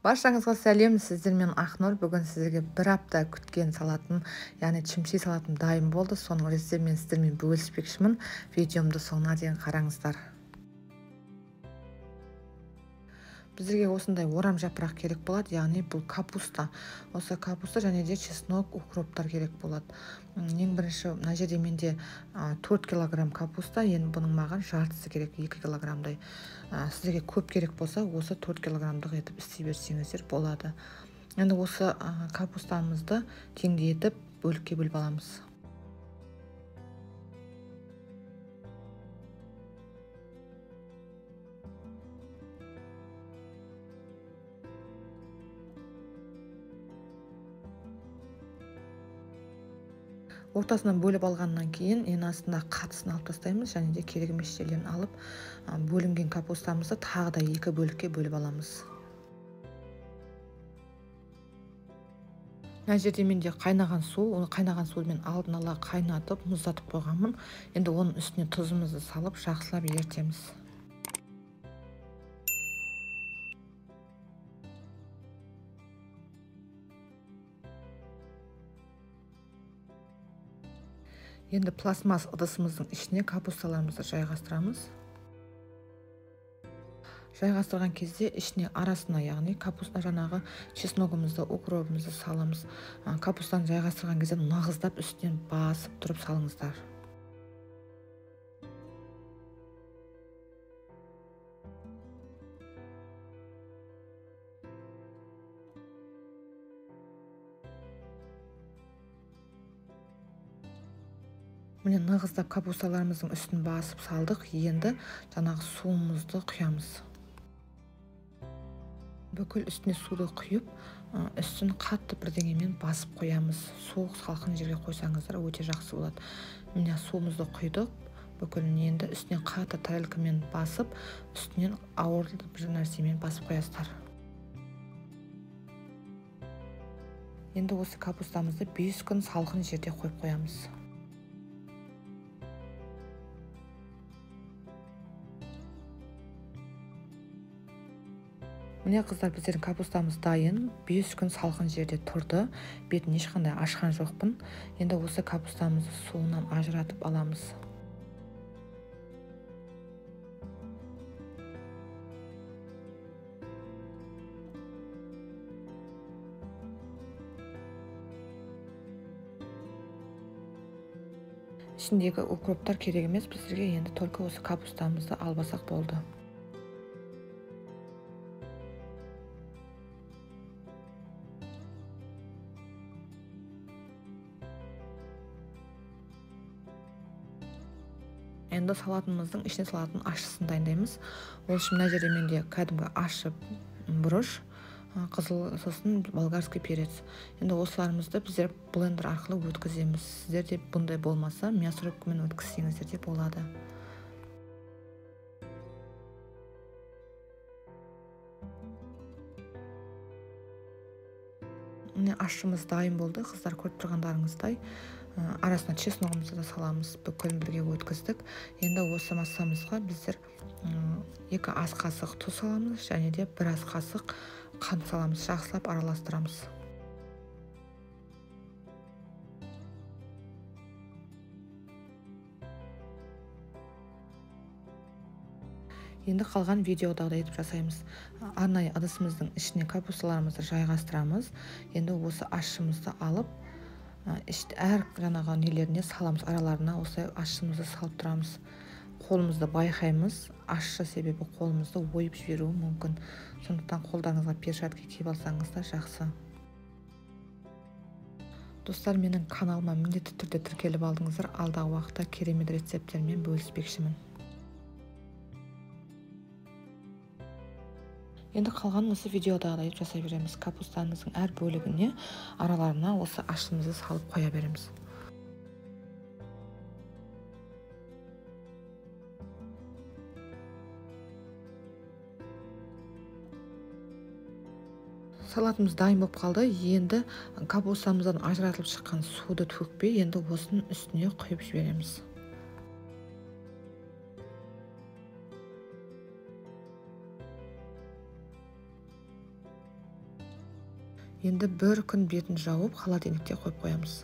Баршаңызға сәлем, сіздермен Ақнұр. Бүгін сіздерге бір апта күткен салатым, яғни чимчи салатым дайын болды. Соның рецептімен сіздермен бөліспекшімін. Видеомды соңына дейін қараңыздар. Біздерге осындай орам жапырақ керек болады, яғни бұл капуста. Осы капуста және де чеснок, укроптар керек болады. Ең бірінші мына жерде менде 4 килограмм капуста, енді бұның маған жартысы керек, 2 килограммдай. Сіздерге көп керек болса, осы 4 килограммдық етіп істей берсеңіздер болады. Енді осы капустамызды теңдей етіп бөлікке бөліп аламыз. Ортасынан бөліп алғаннан кейін ең астында қатысын алып тастаймыз, және де керек емес жерлерін алып, бөлінген капустамызды тағы да 2 бөлікке бөліп аламыз. Мына жерде менде қайнаған су, оны қайнаған сумен алдын ала қайнатып, мұздатып қойғанмын. Енді оның үстіне тұзымызды салып, жақсылап ерітеміз. Енді пластмасс ыдысымыздың ішіне капусталарымызды жайғастырамыз. Жайғастырған кезде ішіне арасына, яғни капуста жаңағы чесногымызды, укропымызды саламыз. Капустаны жайғастырған кезде нағыздап үстінен басып тұрып салыңыздар. Міне нағыздап капусталарымыздың үстін басып салдық. Енді жаңағы суымызды құямыз. Бүкіл үстіне суды құйып, үстін қатты бірдеңемен басып қоямыз. Суық салқын жерге қойсаңыздар өте жақсы болады. Міне суымызды құйдық. Бүкілін енді үстінен қатты тарелкамен басып, үстінен ауыр бір нәрсемен басып қоясыздар. Енді осы капустамызды 5 күн салқын жерде қойып қоямыз. Міне қыздар, біздердің капустамыз дайын. 5 күн салқын жерде тұрды. Бетін ешқандай ашқан жоқпын. Енді осы капустамызды суынан ажыратып аламыз. Ішіндегі укроптар керек емес, біздерге енді только осы капустамызды албасақ болды. Енді салатымыздың ішіне салатын ащысын дайындаймыз. Ол үшін мына жерде менде кәдімгі ащы бұрыш, қызыл сосын болгарский перец. Енді осыларымызды біздер блендер арқылы өткіземіз. Сіздерде бұндай болмаса, мясорубкамен өткізсеңіздер де болады. Міне ащымыз дайын болды. Қыздар көріп тұрғандарыңыздай, арасына чесногымызды да саламыз. Бүкілін бірге өткіздік. Енді осы массамызға біздер 2 ас қасық тұз саламыз, және де 1 ас қасық қант саламыз. Жақсылап араластырамыз. Енді қалған видеодағыдай етіп жасаймыз. Арнайы ыдысымыздың ішіне капусталарымызды жайғастырамыз. Енді осы ащымызды алып, әр жаңағы нелеріне саламыз, араларына осы ащымызды салып тұрамыз. Қолымызды байқаймыз, ащы себебі қолымызды ойып жіберуі мүмкін. Сондықтан қолдарыңызға перчатка киіп алсаңыздар жақсы. Достар, менің каналыма міндетті түрде тіркеліп алдыңыздар. Алдағы уақытта керемет рецепттермен бөліспекшімін. Енді қалған осы видеодағыдай жасай береміз. Капустамыздың әр бөлігіне араларына осы ащымызды салып қоя береміз. Салатымыз дайын болып қалды. Енді капустамыздан ажыратылып шыққан суды төкпей, енді осының үстіне құйып жібереміз. Енді бір күн бетін жауып холодильникте қойып қоямыз.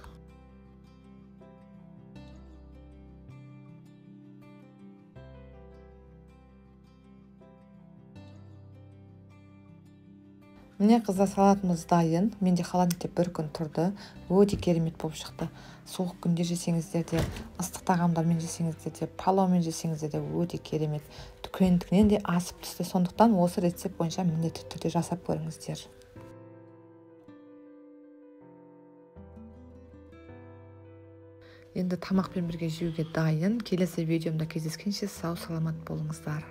Міне қыздар, салатымыз дайын. Менде холодильникте бір күн тұрды. Өте керемет болып шықты. Суық күнде жесеңіздер де, ыстық тағамдармен жесеңіздер де, палаумен жесеңіздер де өте керемет. Дүкендікінен де асып түсті. Сондықтан осы рецепт бойынша міндетті түрде жасап көріңіздер. Енді тамақпен бірге жеуге дайын. Келесі видеомда кездескенше сау саламат болыңыздар.